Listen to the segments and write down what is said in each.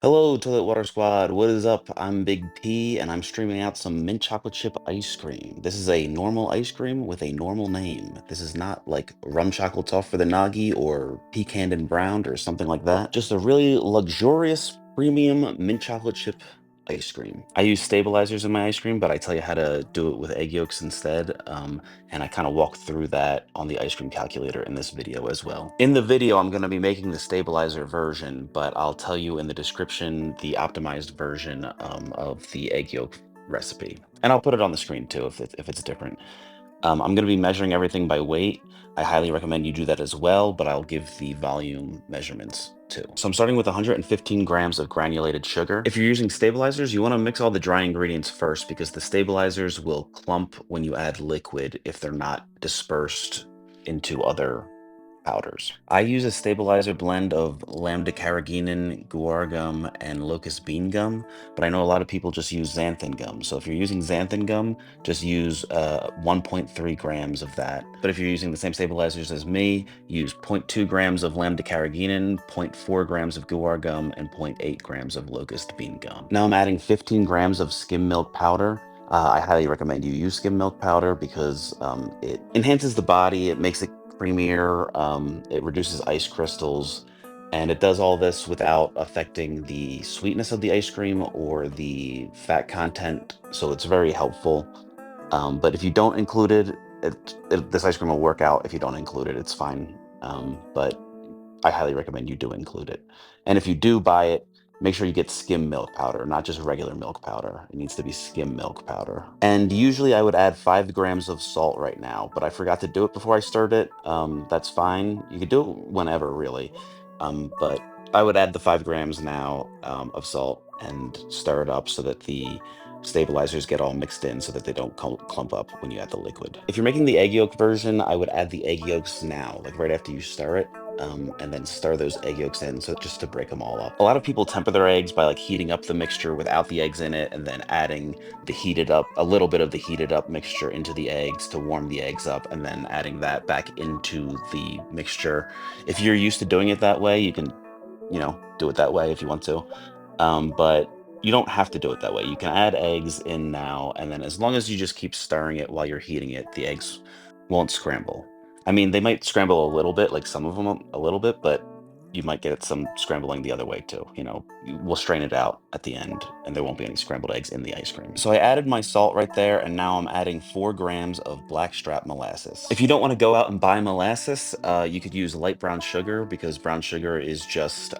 Hello, Toilet Water Squad. What is up? I'm Big P, and I'm streaming out some mint chocolate chip ice cream. This is a normal ice cream with a normal name. This is not like rum chocolate toffee for the noggy or pecan and brown or something like that. Just a really luxurious premium mint chocolate chip ice cream. I use stabilizers in my ice cream, but I tell you how to do it with egg yolks instead. And I kind of walk through that on the ice cream calculator in this video as well. In the video, I'm going to be making the stabilizer version, but I'll tell you in the description the optimized version of the egg yolk recipe. And I'll put it on the screen too if it's different. I'm going to be measuring everything by weight. I highly recommend you do that as well, but I'll give the volume measurements too. So I'm starting with 115 grams of granulated sugar. If you're using stabilizers, you want to mix all the dry ingredients first because the stabilizers will clump when you add liquid if they're not dispersed into other powders. I use a stabilizer blend of lambda carrageenan, guar gum, and locust bean gum, but I know a lot of people just use xanthan gum. So if you're using xanthan gum, just use 1.3 grams of that. But if you're using the same stabilizers as me, use 0.2 grams of lambda carrageenan, 0.4 grams of guar gum, and 0.8 grams of locust bean gum. Now I'm adding 15 grams of skim milk powder. I highly recommend you use skim milk powder because it enhances the body, it makes it creamier, it reduces ice crystals, and it does all this without affecting the sweetness of the ice cream or the fat content, so it's very helpful. But if you don't include this ice cream will work out if you don't include it, it's fine. But I highly recommend you do include it. And if you do buy it, make sure you get skim milk powder, not just regular milk powder. It needs to be skim milk powder. And usually I would add 5 grams of salt right now, but I forgot to do it before I stirred it. That's fine. You could do it whenever, really. But I would add the 5 grams now of salt and stir it up so that the stabilizers get all mixed in so that they don't clump up when you add the liquid. If you're making the egg yolk version, I would add the egg yolks now, like right after you stir it, and then stir those egg yolks in, so just to break them all up. A lot of people temper their eggs by like heating up the mixture without the eggs in it, and then adding a little bit of the heated up mixture into the eggs to warm the eggs up, and then adding that back into the mixture. If you're used to doing it that way, you can, do it that way if you want to. But you don't have to do it that way. You can add eggs in now, and then as long as you just keep stirring it while you're heating it, the eggs won't scramble. I mean, they might scramble a little bit, like some of them a little bit, but you might get some scrambling the other way too. We'll strain it out at the end, and there won't be any scrambled eggs in the ice cream. So I added my salt right there, and now I'm adding 4 grams of blackstrap molasses. If you don't want to go out and buy molasses, you could use light brown sugar because brown sugar is just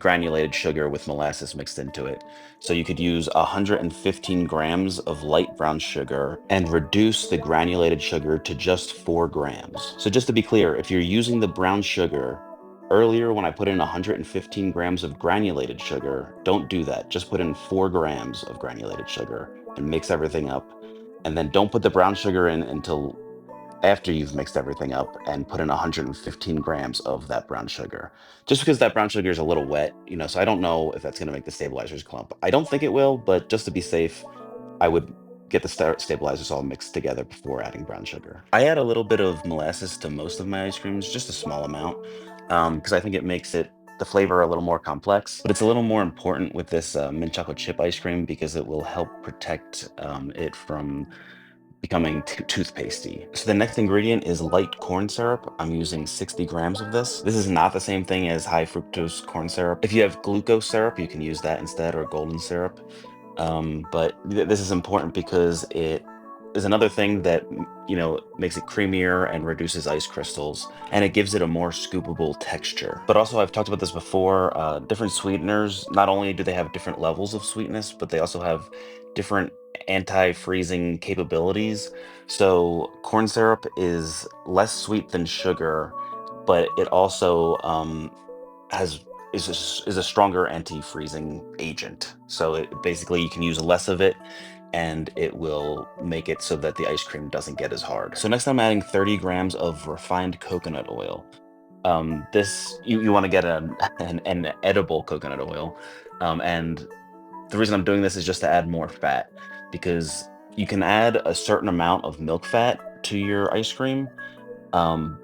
granulated sugar with molasses mixed into it. So you could use 115 grams of light brown sugar and reduce the granulated sugar to just 4 grams. So just to be clear, if you're using the brown sugar, earlier when I put in 115 grams of granulated sugar, don't do that. Just put in 4 grams of granulated sugar and mix everything up. And then don't put the brown sugar in until after you've mixed everything up and put in 115 grams of that brown sugar. Just because that brown sugar is a little wet, so I don't know if that's going to make the stabilizers clump. I don't think it will, but just to be safe, I would get the stabilizers all mixed together before adding brown sugar. I add a little bit of molasses to most of my ice creams, just a small amount, because I think it makes the flavor a little more complex. But it's a little more important with this mint chocolate chip ice cream because it will help protect it from becoming toothpastey. So the next ingredient is light corn syrup. I'm using 60 grams of this. This is not the same thing as high fructose corn syrup. If you have glucose syrup, you can use that instead, or golden syrup. But this is important because it is another thing that makes it creamier and reduces ice crystals, and it gives it a more scoopable texture. But also, I've talked about this before, different sweeteners, not only do they have different levels of sweetness, but they also have different anti-freezing capabilities. So corn syrup is less sweet than sugar, but it also has is a stronger anti-freezing agent. So basically you can use less of it and it will make it so that the ice cream doesn't get as hard. So next I'm adding 30 grams of refined coconut oil. This you want to get an edible coconut oil. And the reason I'm doing this is just to add more fat because you can add a certain amount of milk fat to your ice cream. Um,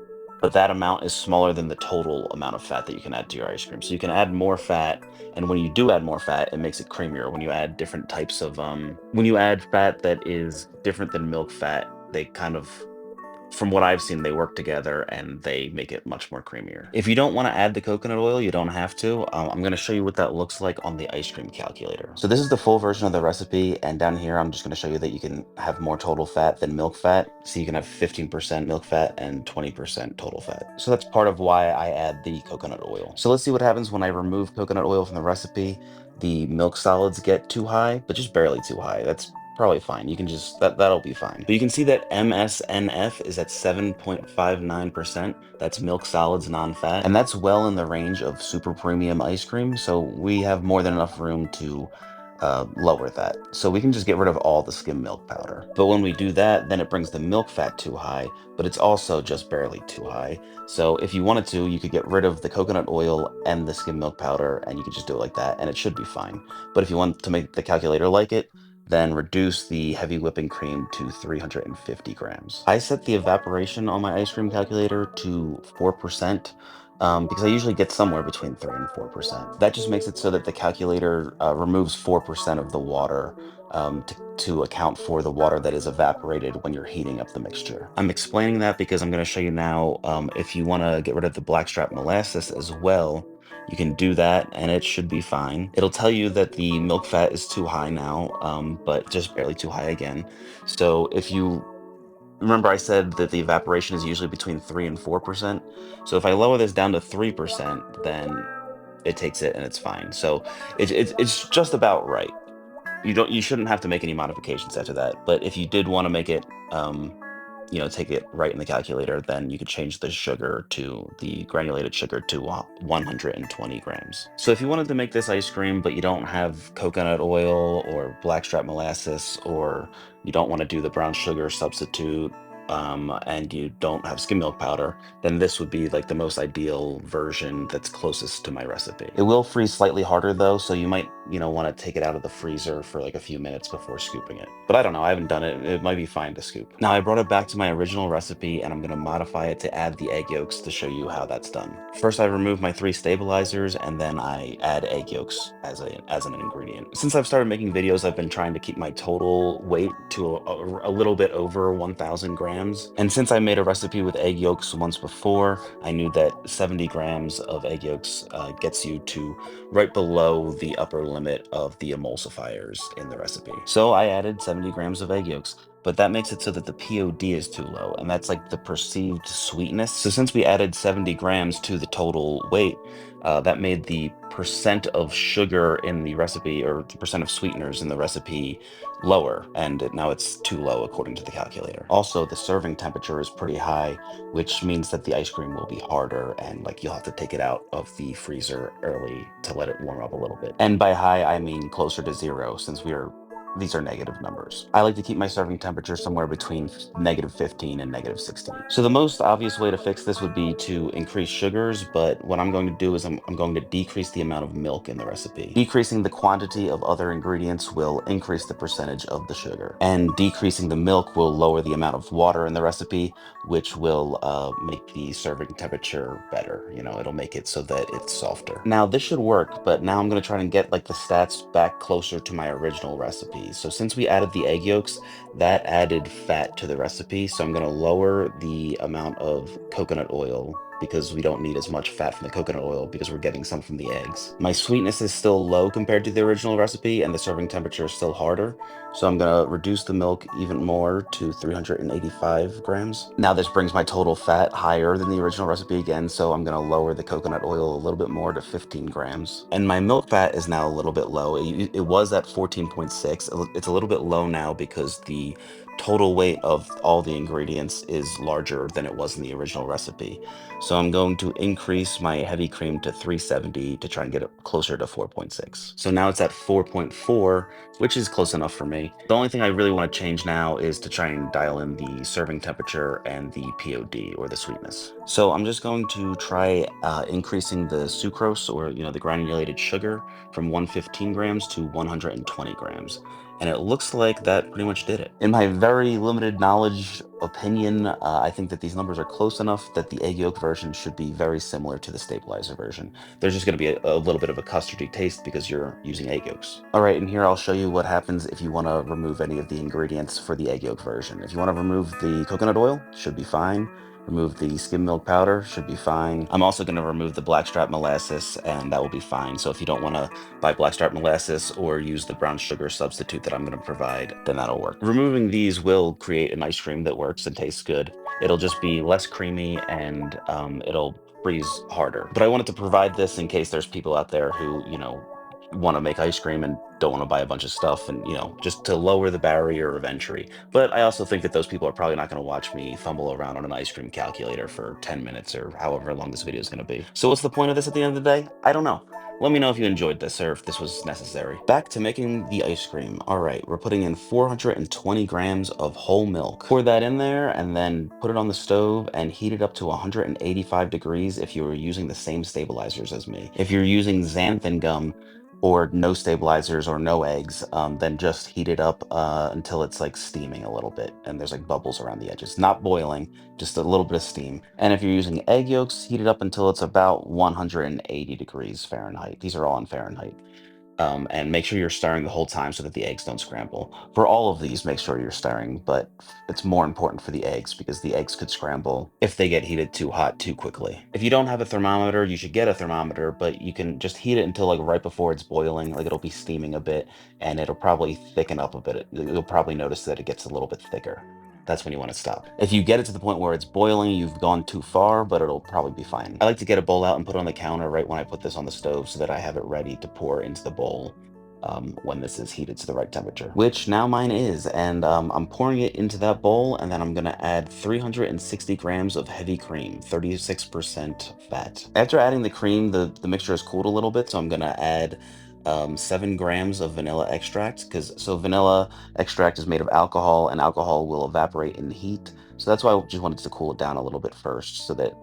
but that amount is smaller than the total amount of fat that you can add to your ice cream. So you can add more fat, and when you do add more fat, it makes it creamier. When you add different types of when you add fat that is different than milk fat, they kind of, from what I've seen, they work together and they make it much more creamier. If you don't want to add the coconut oil, you don't have to. I'm going to show you what that looks like on the ice cream calculator. So this is the full version of the recipe, and down here I'm just going to show you that you can have more total fat than milk fat. So you can have 15% milk fat and 20% total fat. So that's part of why I add the coconut oil. So let's see what happens when I remove coconut oil from the recipe. The milk solids get too high, but just barely too high. That's probably fine. You can just, that'll be fine. But you can see that MSNF is at 7.59%. That's milk solids non-fat. And that's well in the range of super premium ice cream. So we have more than enough room to lower that. So we can just get rid of all the skim milk powder. But when we do that, then it brings the milk fat too high, but it's also just barely too high. So if you wanted to, you could get rid of the coconut oil and the skim milk powder, and you could just do it like that, and it should be fine. But if you want to make the calculator like it, then reduce the heavy whipping cream to 350 grams. I set the evaporation on my ice cream calculator to 4%. Because I usually get somewhere between 3 and 4%. That just makes it so that the calculator removes 4% of the water to account for the water that is evaporated when you're heating up the mixture. I'm explaining that because I'm going to show you now, if you want to get rid of the blackstrap molasses as well, you can do that and it should be fine. It'll tell you that the milk fat is too high now, but just barely too high again. So if you remember, I said that the evaporation is usually between 3 and 4%. So if I lower this down to 3%, then it takes it and it's fine. So it's just about right. You shouldn't have to make any modifications after that. But if you did want to make it take it right in the calculator, then you could change the sugar to the granulated sugar to 120 grams. So if you wanted to make this ice cream, but you don't have coconut oil or blackstrap molasses, or you don't want to do the brown sugar substitute, and you don't have skim milk powder, then this would be like the most ideal version that's closest to my recipe. It will freeze slightly harder though, so you might, want to take it out of the freezer for like a few minutes before scooping it. But I don't know, I haven't done it. It might be fine to scoop. Now I brought it back to my original recipe and I'm going to modify it to add the egg yolks to show you how that's done. First, I remove my 3 stabilizers and then I add egg yolks as an ingredient. Since I've started making videos, I've been trying to keep my total weight to a little bit over 1,000 grams. And since I made a recipe with egg yolks once before, I knew that 70 grams of egg yolks gets you to right below the upper limit of the emulsifiers in the recipe. So I added 70 grams of egg yolks, but that makes it so that the POD is too low, and that's like the perceived sweetness. So since we added 70 grams to the total weight, that made the percent of sugar in the recipe, or the percent of sweeteners in the recipe, lower, and now it's too low according to the calculator. Also, the serving temperature is pretty high, which means that the ice cream will be harder, and like you'll have to take it out of the freezer early to let it warm up a little bit. And by high, I mean closer to 0, since these are negative numbers. I like to keep my serving temperature somewhere between -15 and -16. So the most obvious way to fix this would be to increase sugars, but what I'm going to do is I'm going to decrease the amount of milk in the recipe. Decreasing the quantity of other ingredients will increase the percentage of the sugar, and decreasing the milk will lower the amount of water in the recipe, which will make the serving temperature better. It'll make it so that it's softer. Now this should work, but now I'm going to try and get like the stats back closer to my original recipe. So since we added the egg yolks, that added fat to the recipe. So I'm going to lower the amount of coconut oil, because we don't need as much fat from the coconut oil because we're getting some from the eggs. My sweetness is still low compared to the original recipe, and the serving temperature is still harder. So I'm going to reduce the milk even more to 385 grams. Now this brings my total fat higher than the original recipe again, so I'm going to lower the coconut oil a little bit more to 15 grams. And my milk fat is now a little bit low. It was at 14.6. It's a little bit low now because the total weight of all the ingredients is larger than it was in the original recipe. So I'm going to increase my heavy cream to 370 to try and get it closer to 4.6. So now it's at 4.4, which is close enough for me. The only thing I really want to change now is to try and dial in the serving temperature and the POD, or the sweetness. So I'm just going to try increasing the sucrose, or the granulated sugar, from 115 grams to 120 grams. And it looks like that pretty much did it. In my very limited knowledge opinion, I think that these numbers are close enough that the egg yolk version should be very similar to the stabilizer version. There's just going to be a little bit of a custardy taste because you're using egg yolks. All right, and here I'll show you what happens if you want to remove any of the ingredients for the egg yolk version. If you want to remove the coconut oil, should be fine. Remove the skim milk powder, should be fine. I'm also going to remove the blackstrap molasses, and that will be fine. So if you don't want to buy blackstrap molasses or use the brown sugar substitute that I'm going to provide, then that'll work. Removing these will create an ice cream that works and tastes good. It'll just be less creamy and it'll freeze harder. But I wanted to provide this in case there's people out there who, want to make ice cream and don't want to buy a bunch of stuff and, just to lower the barrier of entry. But I also think that those people are probably not going to watch me fumble around on an ice cream calculator for 10 minutes or however long this video is going to be. So what's the point of this at the end of the day? I don't know. Let me know if you enjoyed this or if this was necessary. Back to making the ice cream. All right, we're putting in 420 grams of whole milk. Pour that in there and then put it on the stove and heat it up to 185 degrees if you were using the same stabilizers as me. If you're using xanthan gum, or no stabilizers or no eggs, then just heat it up until it's like steaming a little bit and there's like bubbles around the edges. Not boiling, just a little bit of steam. And if you're using egg yolks, heat it up until it's about 180 degrees Fahrenheit. These are all in Fahrenheit. And make sure you're stirring the whole time so that the eggs don't scramble. For all of these, make sure you're stirring, but it's more important for the eggs because the eggs could scramble if they get heated too hot too quickly. If you don't have a thermometer, you should get a thermometer, but you can just heat it until like right before it's boiling, like it'll be steaming a bit and it'll probably thicken up a bit. You'll probably notice that it gets a little bit thicker. That's when you want to stop. If you get it to the point where it's boiling, you've gone too far, but it'll probably be fine. I like to get a bowl out and put it on the counter right when I put this on the stove so that I have it ready to pour into the bowl when this is heated to the right temperature, which now mine is. And I'm pouring it into that bowl, and then I'm gonna add 360 grams of heavy cream, 36% fat. After adding the cream, the mixture has cooled a little bit, so I'm gonna add 7 grams of vanilla extract, so vanilla extract is made of alcohol, and alcohol will evaporate in heat. So that's why I just wanted to cool it down a little bit first, so that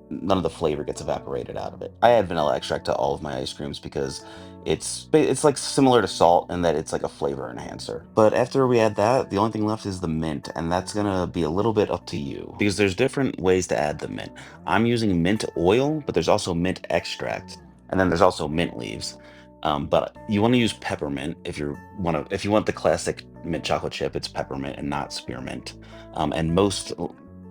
none of the flavor gets evaporated out of it. I add vanilla extract to all of my ice creams because it's like similar to salt in that it's like a flavor enhancer. But after we add that, the only thing left is the mint, and that's gonna be a little bit up to you because there's different ways to add the mint. I'm using mint oil, but there's also mint extract, and then there's also mint leaves. But you want to use peppermint if you want the classic mint chocolate chip. It's peppermint and not spearmint. And most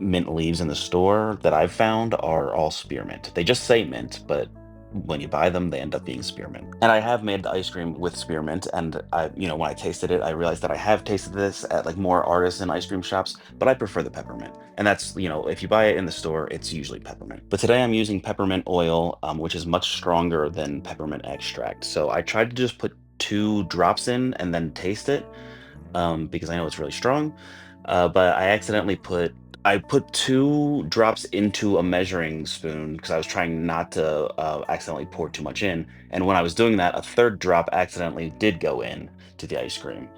mint leaves in the store that I've found are all spearmint. They just say mint, but when you buy them, they end up being spearmint. And I have made the ice cream with spearmint, and when I tasted it, I realized that I have tasted this at like more artisan ice cream shops, but I prefer the peppermint. And that's, if you buy it in the store, it's usually peppermint. But today I'm using peppermint oil, which is much stronger than peppermint extract. So I tried to just put 2 drops in and then taste it, because I know it's really strong. But I put 2 drops into a measuring spoon because I was trying not to accidentally pour too much in. And when I was doing that, a 3rd drop accidentally did go in to the ice cream.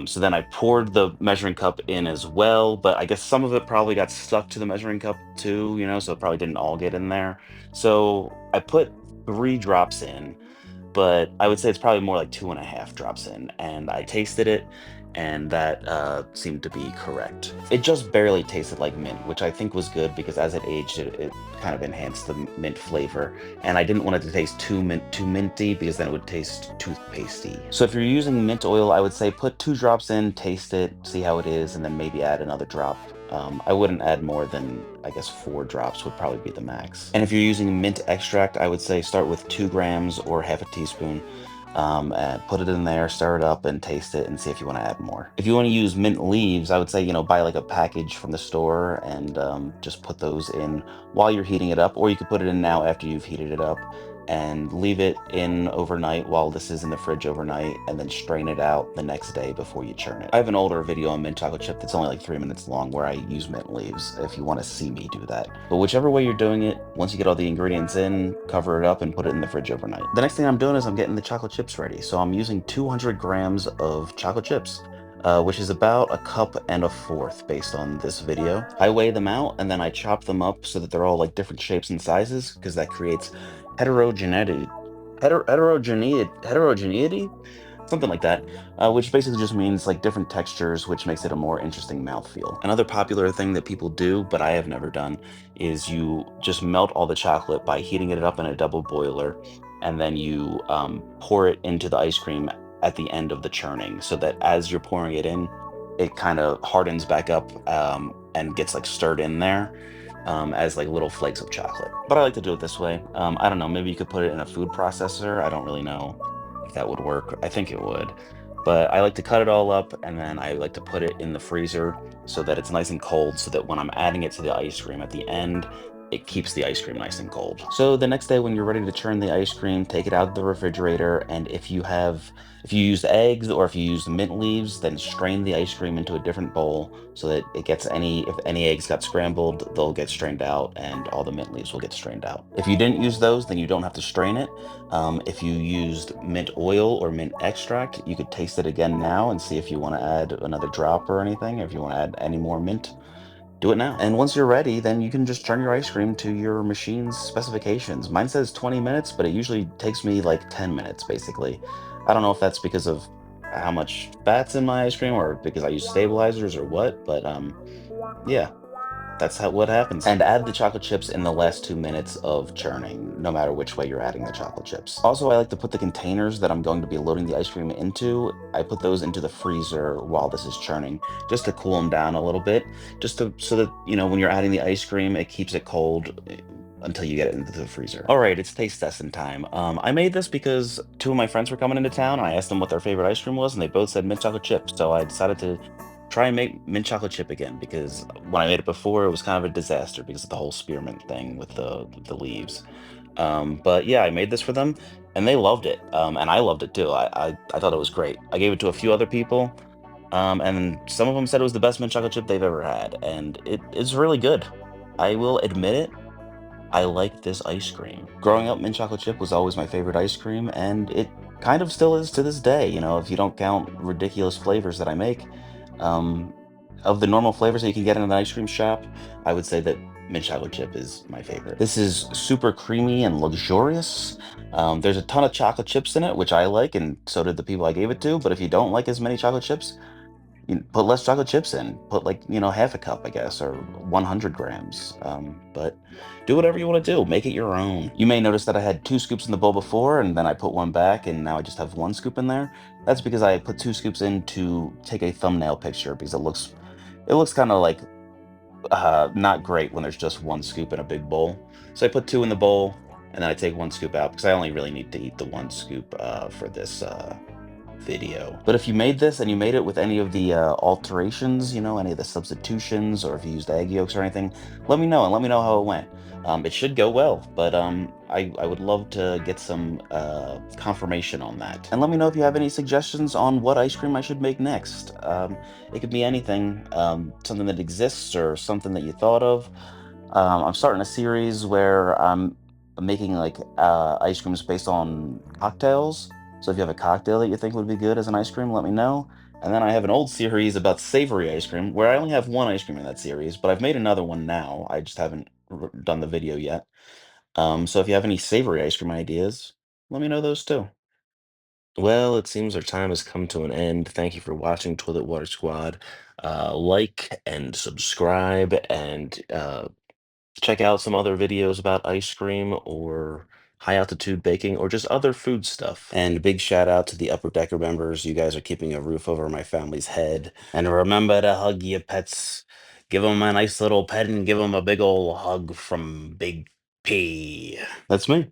So then I poured the measuring cup in as well, but I guess some of it probably got stuck to the measuring cup too, so it probably didn't all get in there. So I put 3 drops in, but I would say it's probably more like 2.5 drops in, and I tasted it, and that seemed to be correct. It just barely tasted like mint, which I think was good because as it aged, it kind of enhanced the mint flavor, and I didn't want it to taste too minty because then it would taste toothpastey. So if you're using mint oil, I would say put 2 drops in, taste it, see how it is, and then maybe add another drop. I wouldn't add more than, I guess, 4 drops would probably be the max. And if you're using mint extract, I would say start with 2 grams or half a teaspoon. And put it in there, stir it up, and taste it, and see if you want to add more. If you want to use mint leaves, I would say, buy like a package from the store and just put those in while you're heating it up, or you could put it in now after you've heated it up and leave it in overnight while this is in the fridge overnight, and then strain it out the next day before you churn it. I have an older video on mint chocolate chip that's only like 3 minutes long where I use mint leaves if you want to see me do that. But whichever way you're doing it, once you get all the ingredients in, cover it up and put it in the fridge overnight. The next thing I'm doing is I'm getting the chocolate chips ready. So I'm using 200 grams of chocolate chips. Which is about 1.25 cups based on this video. I weigh them out and then I chop them up so that they're all like different shapes and sizes because that creates heterogeneity. Heterogeneity? something like that, which basically just means like different textures, which makes it a more interesting mouthfeel. Another popular thing that people do, but I have never done, is you just melt all the chocolate by heating it up in a double boiler, and then you pour it into the ice cream at the end of the churning, so that as you're pouring it in, it kind of hardens back up and gets like stirred in there as like little flakes of chocolate. But I like to do it this way. I don't know, maybe you could put it in a food processor. I don't really know if that would work. I think it would. But I like to cut it all up and then I like to put it in the freezer so that it's nice and cold so that when I'm adding it to the ice cream at the end, it keeps the ice cream nice and cold. So the next day when you're ready to churn the ice cream, take it out of the refrigerator, and if you use eggs or if you use mint leaves, then strain the ice cream into a different bowl so that it gets if any eggs got scrambled, they'll get strained out and all the mint leaves will get strained out. If you didn't use those, then you don't have to strain it. If you used mint oil or mint extract, you could taste it again now and see if you want to add another drop or anything, if you want to add any more mint. Do it now. And once you're ready, then you can just turn your ice cream to your machine's specifications. Mine says 20 minutes, but it usually takes me like 10 minutes, basically. I don't know if that's because of how much fat's in my ice cream or because I use stabilizers or what, but yeah. That's what happens. And add the chocolate chips in the last 2 minutes of churning, no matter which way you're adding the chocolate chips. Also, I like to put the containers that I'm going to be loading the ice cream into, I put those into the freezer while this is churning, just to cool them down a little bit, just to so that, when you're adding the ice cream, it keeps it cold until you get it into the freezer. All right, it's taste testing time. I made this because two of my friends were coming into town, and I asked them what their favorite ice cream was, and they both said mint chocolate chip. So I decided to try and make mint chocolate chip again because when I made it before, it was kind of a disaster because of the whole spearmint thing with the leaves. But yeah, I made this for them and they loved it. And I loved it too. I thought it was great. I gave it to a few other people, and some of them said it was the best mint chocolate chip they've ever had, and it is really good. I will admit it. I like this ice cream. Growing up, mint chocolate chip was always my favorite ice cream, and it kind of still is to this day, if you don't count ridiculous flavors that I make. Um, of the normal flavors that you can get in an ice cream shop, I would say that mint chocolate chip is my favorite. This is super creamy and luxurious. There's a ton of chocolate chips in it, which I like, and so did the people I gave it to. But if you don't like as many chocolate chips, put less chocolate chips in. Put like, half a cup, I guess, or 100 grams. But do whatever you want to do. Make it your own. You may notice that I had 2 scoops in the bowl before, and then I put one back, and now I just have 1 scoop in there. That's because I put 2 scoops in to take a thumbnail picture because it looks kind of like not great when there's just 1 scoop in a big bowl. So I put two in the bowl, and then I take 1 scoop out because I only really need to eat the 1 scoop for this video. But if you made this and you made it with any of the alterations, any of the substitutions, or if you used egg yolks or anything, let me know and let me know how it went. It should go well, but I would love to get some confirmation on that. And let me know if you have any suggestions on what ice cream I should make next. It could be anything, something that exists or something that you thought of. I'm starting a series where I'm making like ice creams based on cocktails. So if you have a cocktail that you think would be good as an ice cream, let me know. And then I have an old series about savory ice cream where I only have one ice cream in that series, but I've made another one now. I just haven't done the video yet. So if you have any savory ice cream ideas, let me know those too. Well, it seems our time has come to an end. Thank you for watching Toilet Water Squad. Like and subscribe and check out some other videos about ice cream or high altitude baking or just other food stuff. And big shout out to the Upper Decker members. You guys are keeping a roof over my family's head. And remember to hug your pets. Give them a nice little pet and give them a big ol' hug from Big P. That's me.